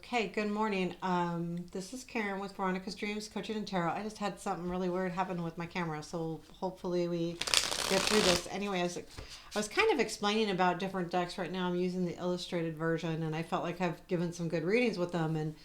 Okay, good morning. This is Karen with Veronica's Dreams Coaching and Tarot. I just had something really weird happen with my camera, so hopefully we get through this. Anyway, I was kind of explaining about different decks right now. I'm using the illustrated version, and I felt like I've given some good readings with them. And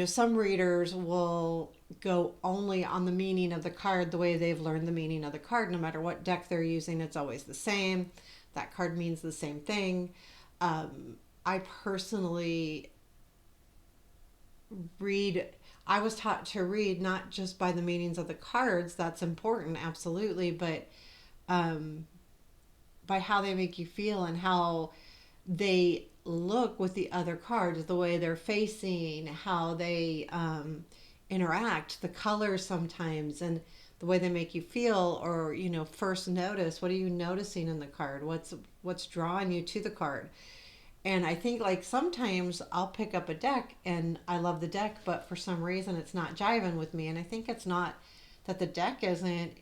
some readers will go only on the meaning of the card the way they've learned the meaning of the card. No matter what deck they're using, it's always the same. That card means the same thing. I personally read I was taught to read not just by the meanings of the cards, that's important, absolutely, but um, by how they make you feel and how they look with the other cards, the way they're facing, how they interact, the colors sometimes, and the way they make you feel, or first notice, what are you noticing in the card, what's drawing you to the card. And I think like sometimes I'll pick up a deck and I love the deck, but for some reason it's not jiving with me. And I think it's not that the deck isn't,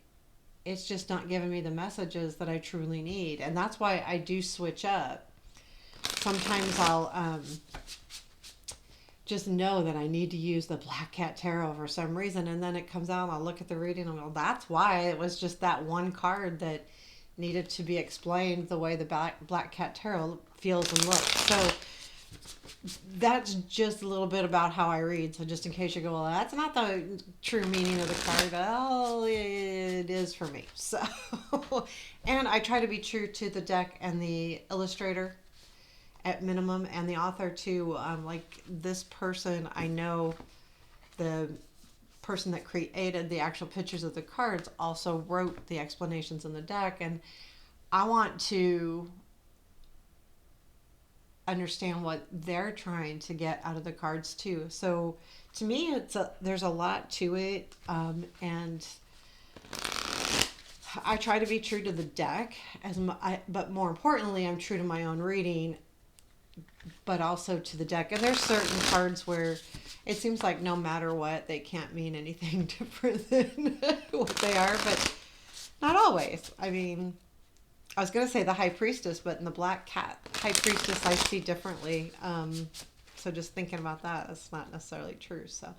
it's just not giving me the messages that I truly need. And that's why I do switch up. Sometimes I'll just know that I need to use the Black Cat Tarot for some reason. And then it comes out and I'll look at the reading and I'll go, that's why it was just that one card that needed to be explained the way the Black Cat Tarot feels and looks. So that's just a little bit about how I read. So just in case you go, well, that's not the true meaning of the card. Well, it is for me. So, and I try to be true to the deck and the illustrator at minimum, and the author too. Like this person, I know the person that created the actual pictures of the cards also wrote the explanations in the deck, and I want to understand what they're trying to get out of the cards too. So to me, there's a lot to it, and I try to be true to the deck but more importantly, I'm true to my own reading, but also to the deck. And there's certain cards where it seems like no matter what, they can't mean anything different than what they are, but not always. I mean, I was going to say the High Priestess, but in the Black Cat High Priestess, I see differently. So just thinking about that, that's not necessarily true. So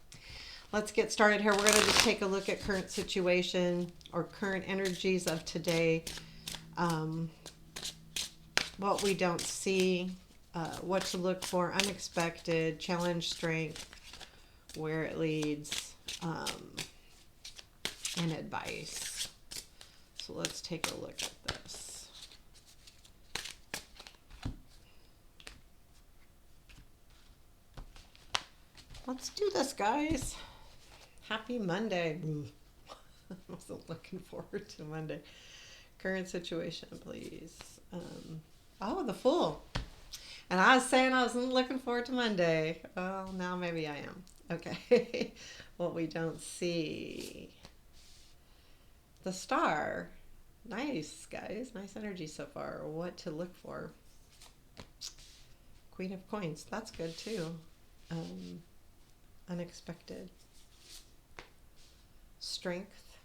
let's get started here. We're going to just take a look at current situation or current energies of today. What we don't see, what to look for, unexpected, challenge, strength, where it leads, and advice. So let's take a look at this. Let's do this, guys. Happy Monday. I wasn't looking forward to Monday. Current situation, please. Oh, the Fool. And I was saying I wasn't looking forward to Monday. Well, now maybe I am. Okay. What we don't see. The Star. Nice, guys. Nice energy so far. What to look for. Queen of Coins. That's good, too. Unexpected. Strength.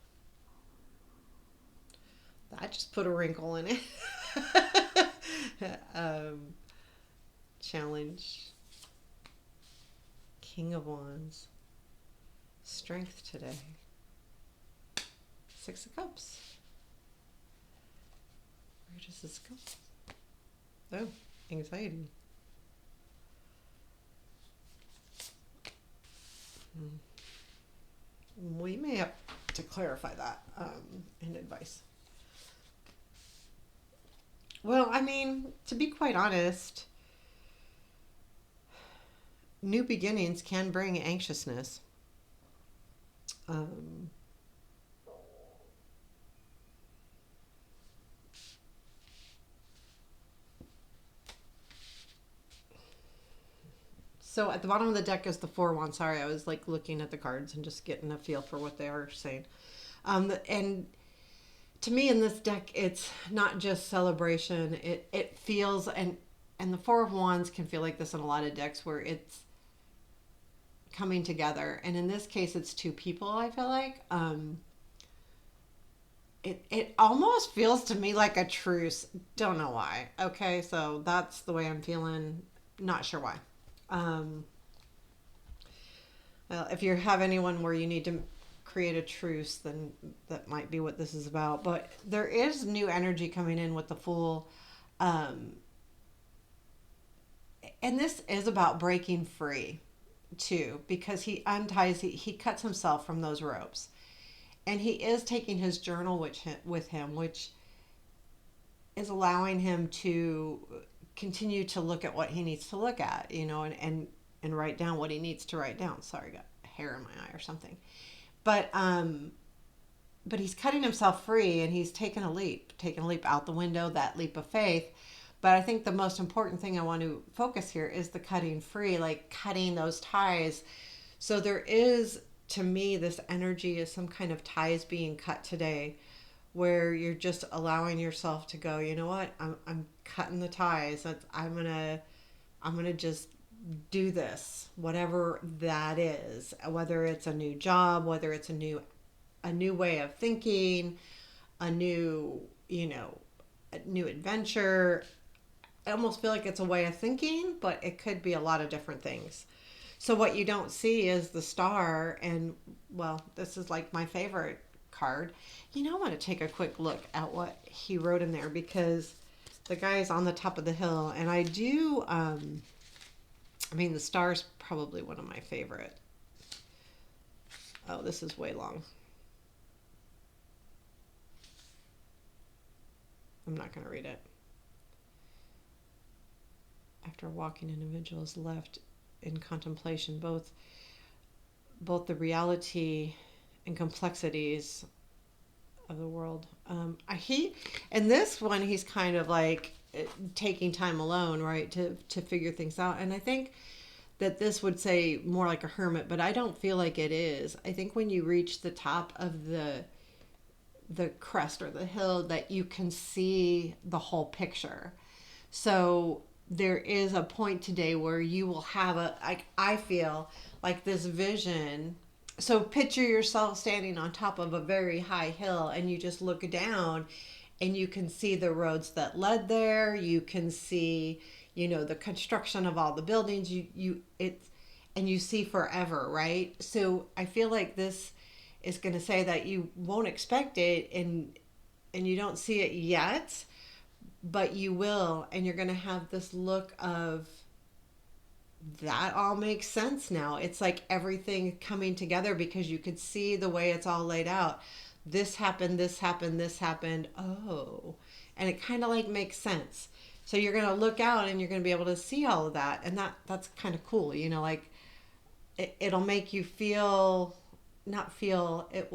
That just put a wrinkle in it. Challenge. King of Wands. Strength today. Six of Cups. Where does this go? Oh, anxiety. We may have to clarify that in advice. Well, I mean, to be quite honest, new beginnings can bring anxiousness. So at the bottom of the deck is the Four of Wands. Sorry, I was like looking at the cards and just getting a feel for what they are saying. And to me in this deck, it's not just celebration. It feels, and the Four of Wands can feel like this in a lot of decks where it's coming together. And in this case, it's two people, I feel like. It almost feels to me like a truce. Don't know why. Okay, so that's the way I'm feeling. Not sure why. Well, if you have anyone where you need to create a truce, then that might be what this is about. But there is new energy coming in with the Fool. Um, and this is about breaking free too, because he cuts himself from those ropes. And he is taking his journal with him, which is allowing him to continue to look at what he needs to look at, and write down what he needs to write down. Sorry, I got hair in my eye or something. But but he's cutting himself free, and he's taking a leap out the window, that leap of faith. But I think the most important thing I want to focus here is the cutting free, like cutting those ties. So there is, to me, this energy is some kind of ties being cut today, where you're just allowing yourself to go, you know what, I'm cutting the ties. I'm gonna just do this, whatever that is, whether it's a new job, whether it's a new way of thinking, a new, a new adventure. I almost feel like it's a way of thinking, but it could be a lot of different things. So what you don't see is the star, and well, this is like my favorite card. I want to take a quick look at what he wrote in there, because the guy is on the top of the hill, and I do. The star's probably one of my favorite. Oh, this is way long. I'm not going to read it. After walking, individuals left in contemplation both the reality and complexities of the world. He in this one, he's kind of like taking time alone, right, to figure things out. And I think that this would say more like a hermit, but I don't feel like it is. I think when you reach the top of the crest or the hill, that you can see the whole picture. So there is a point today where you will have I feel like this vision. So picture yourself standing on top of a very high hill, and you just look down, and you can see the roads that led there. You can see, the construction of all the buildings. And you see forever, right? So I feel like this is going to say that you won't expect it, and you don't see it yet, but you will, and you're going to have this look of, that all makes sense now. It's like everything coming together, because you could see the way it's all laid out. This happened, this happened, this happened. Oh, and it kind of like makes sense. So you're going to look out, and you're going to be able to see all of that, and that's kind of cool. Like it'll make you feel, not feel, it's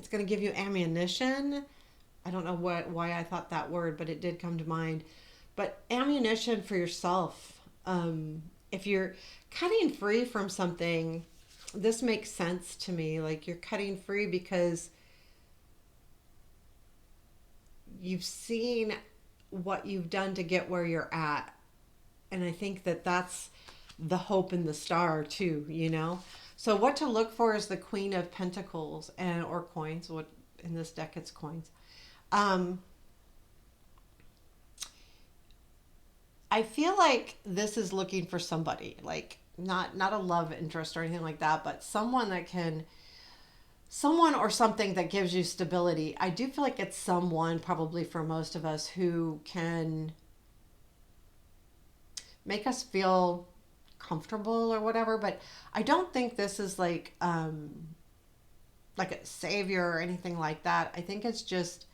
going to give you ammunition. I don't know why I thought that word, but it did come to mind. But ammunition for yourself. If you're cutting free from something, this makes sense to me. Like, you're cutting free because you've seen what you've done to get where you're at. And I think that that's the hope in the star too. So what to look for is the Queen of Pentacles, or coins. What in this deck, it's coins. I feel like this is looking for somebody, like not a love interest or anything like that, but someone or something that gives you stability. I do feel like it's someone, probably for most of us, who can make us feel comfortable or whatever. But I don't think this is like a savior or anything like that. I think it's just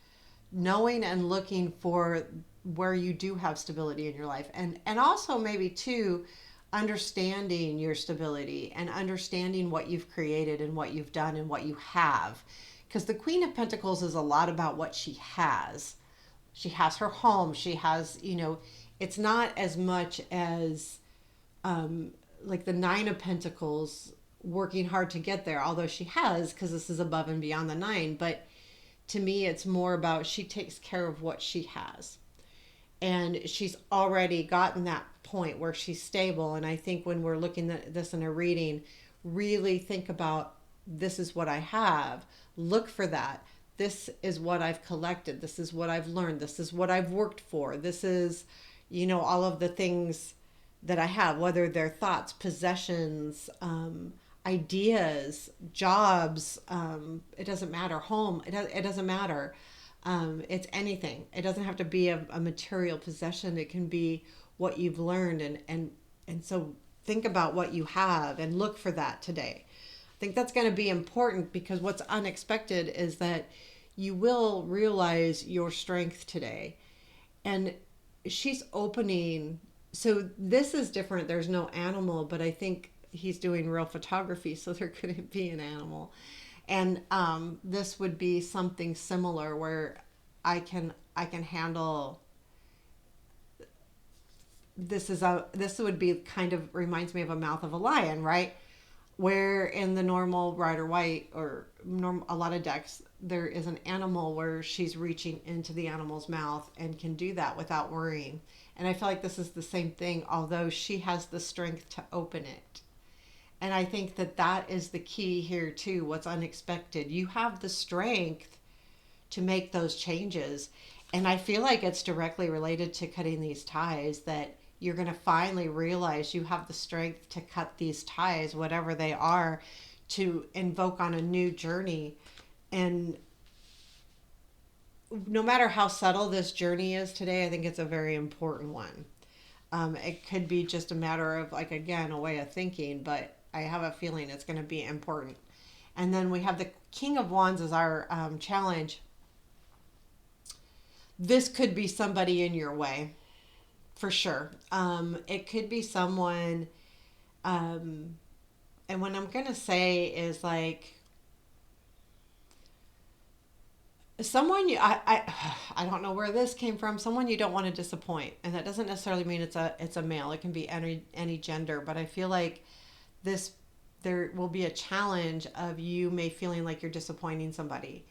knowing and looking for where you do have stability in your life, and also maybe too understanding your stability and understanding what you've created and what you've done and what you have, because the Queen of Pentacles is a lot about what she has. She has her home, she has, it's not as much as like the Nine of Pentacles, working hard to get there, although she has, because this is above and beyond the nine. But to me, it's more about, she takes care of what she has, and she's already gotten that point where she's stable. And I think when we're looking at this in a reading, really think about, this is what I have, look for that, this is what I've collected, this is what I've learned, this is what I've worked for, this is, all of the things that I have, whether they're thoughts, possessions, ideas, jobs, it doesn't matter, home, it doesn't matter. It's anything. It doesn't have to be a material possession. It can be what you've learned, and so think about what you have and look for that today. I think that's going to be important because what's unexpected is that you will realize your strength today. And she's opening. So this is different. There's no animal, but I think he's doing real photography, so there couldn't be an animal. And this would be something similar where I can handle. This would be kind of reminds me of a mouth of a lion, right? Where in the normal Rider White or a lot of decks, there is an animal where she's reaching into the animal's mouth and can do that without worrying. And I feel like this is the same thing, although she has the strength to open it. And I think that that is the key here too. What's unexpected, you have the strength to make those changes. And I feel like it's directly related to cutting these ties, that you're going to finally realize you have the strength to cut these ties, whatever they are, to invoke on a new journey. And no matter how subtle this journey is today, I think it's a very important one. It could be just a matter of, like, again, a way of thinking, but I have a feeling it's going to be important. And then we have the King of Wands as our challenge. This could be somebody in your way, for sure. It could be someone, um, and what I'm going to say is like someone I don't know where this came from. Someone you don't want to disappoint, and that doesn't necessarily mean it's a male. It can be any gender, but I feel like this there will be a challenge of you may feeling like you're disappointing somebody,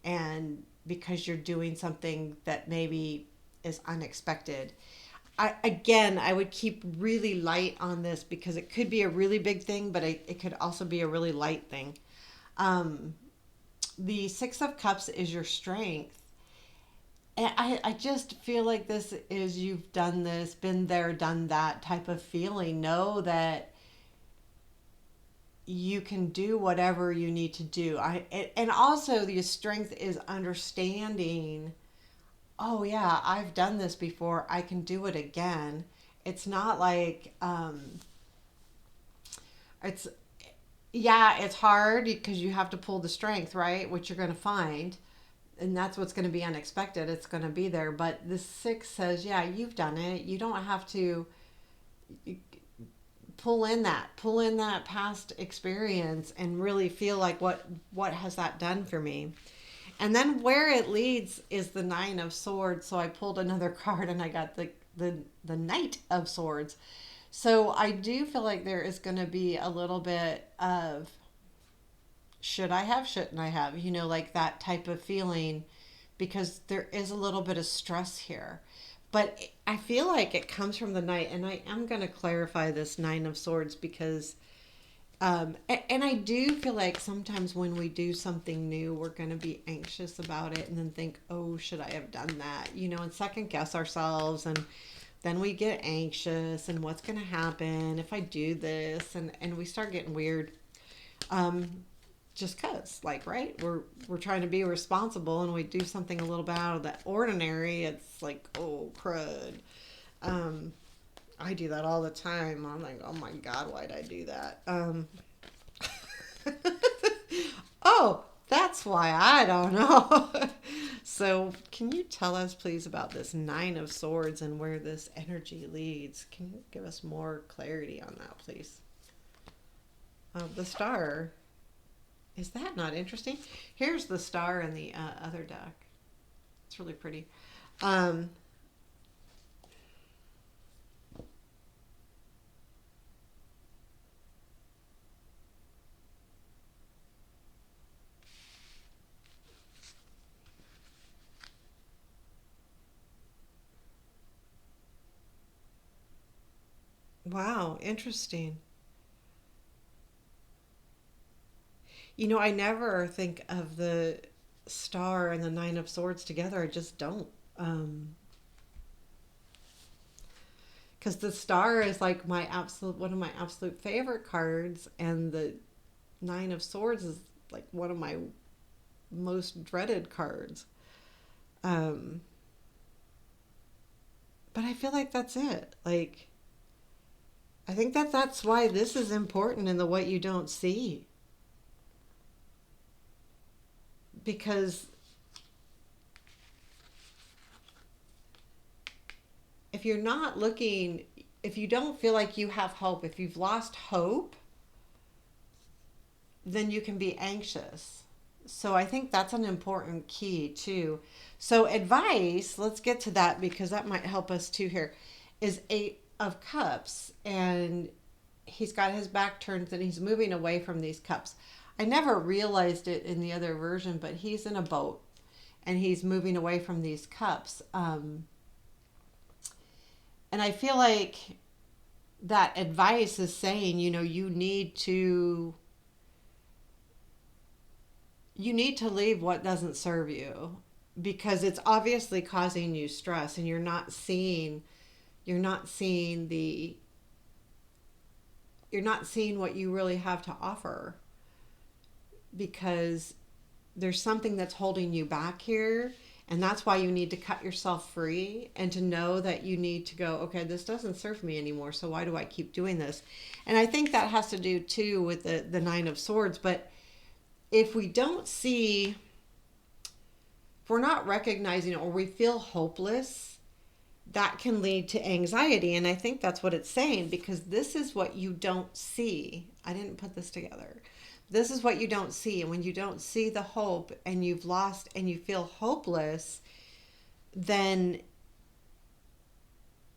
and because you're doing something that maybe is unexpected. I would keep really light on this because it could be a really big thing, but it could also be a really light thing. Um, the Six of Cups is your strength. And I just feel like this is you've done this, been there, done that type of feeling. Know that you can do whatever you need to do. And also the strength is understanding, oh yeah, I've done this before, I can do it again. It's not like it's yeah, it's hard because you have to pull the strength, right? Which you're going to find. And that's what's going to be unexpected. It's going to be there. But the six says, yeah, you've done it. You don't have to pull in that past experience and really feel like what has that done for me. And then where it leads is the Nine of Swords. So I pulled another card and I got the Knight of Swords. So I do feel like there is going to be a little bit of should I have, shouldn't I have, like that type of feeling, because there is a little bit of stress here. But I feel like it comes from the Knight, and I am going to clarify this Nine of Swords because and I do feel like sometimes when we do something new, we're going to be anxious about it and then think, oh, should I have done that? And second guess ourselves. And then we get anxious and what's going to happen if I do this? And we start getting weird. Um, just cause, like, right, we're trying to be responsible and we do something a little bit out of the ordinary. It's like, oh crud. um I do that all the time. I'm like, oh my god, why'd I do that? Oh, that's why. I don't know. So can you tell us please about this Nine of Swords and where this energy leads? Can you give us more clarity on that, please? The Star. Is that not interesting? Here's the Star in the other deck. It's really pretty. Um, wow, interesting. I never think of the Star and the Nine of Swords together. I just don't. Um, because the Star is like my absolute one of my absolute favorite cards, and the Nine of Swords is like one of my most dreaded cards. Um, but I feel like that's it. Like, I think that that's why this is important in the what you don't see. Because if you're not looking, if you don't feel like you have hope, if you've lost hope, then you can be anxious. So I think that's an important key too. So advice, let's get to that because that might help us too here, is Eight of Cups, and he's got his back turned and he's moving away from these cups. I never realized it in the other version, but he's in a boat and he's moving away from these cups. And I feel like that advice is saying, you need to leave what doesn't serve you because it's obviously causing you stress, and you're not seeing what you really have to offer, because there's something that's holding you back here. And that's why you need to cut yourself free and to know that you need to go, okay, this doesn't serve me anymore. So why do I keep doing this? And I think that has to do too with the Nine of Swords. But if we don't see, if we're not recognizing or we feel hopeless, that can lead to anxiety. And I think that's what it's saying, because this is what you don't see. I didn't put this together. This is what you don't see. And when you don't see the hope and you've lost and you feel hopeless, then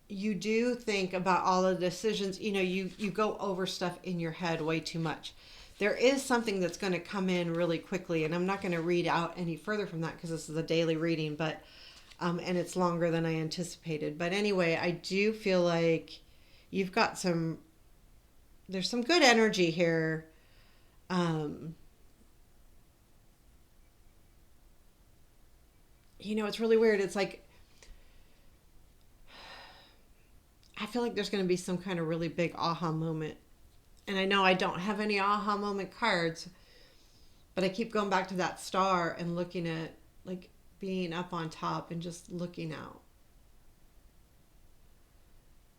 you do think about all the decisions. You go over stuff in your head way too much. There is something that's going to come in really quickly, and I'm not going to read out any further from that because this is a daily reading, but and it's longer than I anticipated. But anyway, I do feel like you've got there's some good energy here. It's really weird. It's like, I feel like there's going to be some kind of really big aha moment. And I know I don't have any aha moment cards, but I keep going back to that Star and looking at, like, being up on top and just looking out.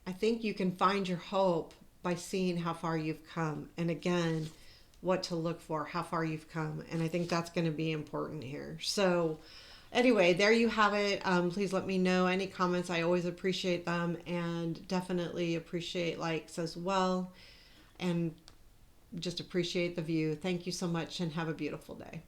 I think you can find your hope by seeing how far you've come. And again, what to look for, how far you've come. And I think that's going to be important here. So anyway, there you have it. Please let me know any comments. I always appreciate them, and definitely appreciate likes as well. And just appreciate the view. Thank you so much, and have a beautiful day.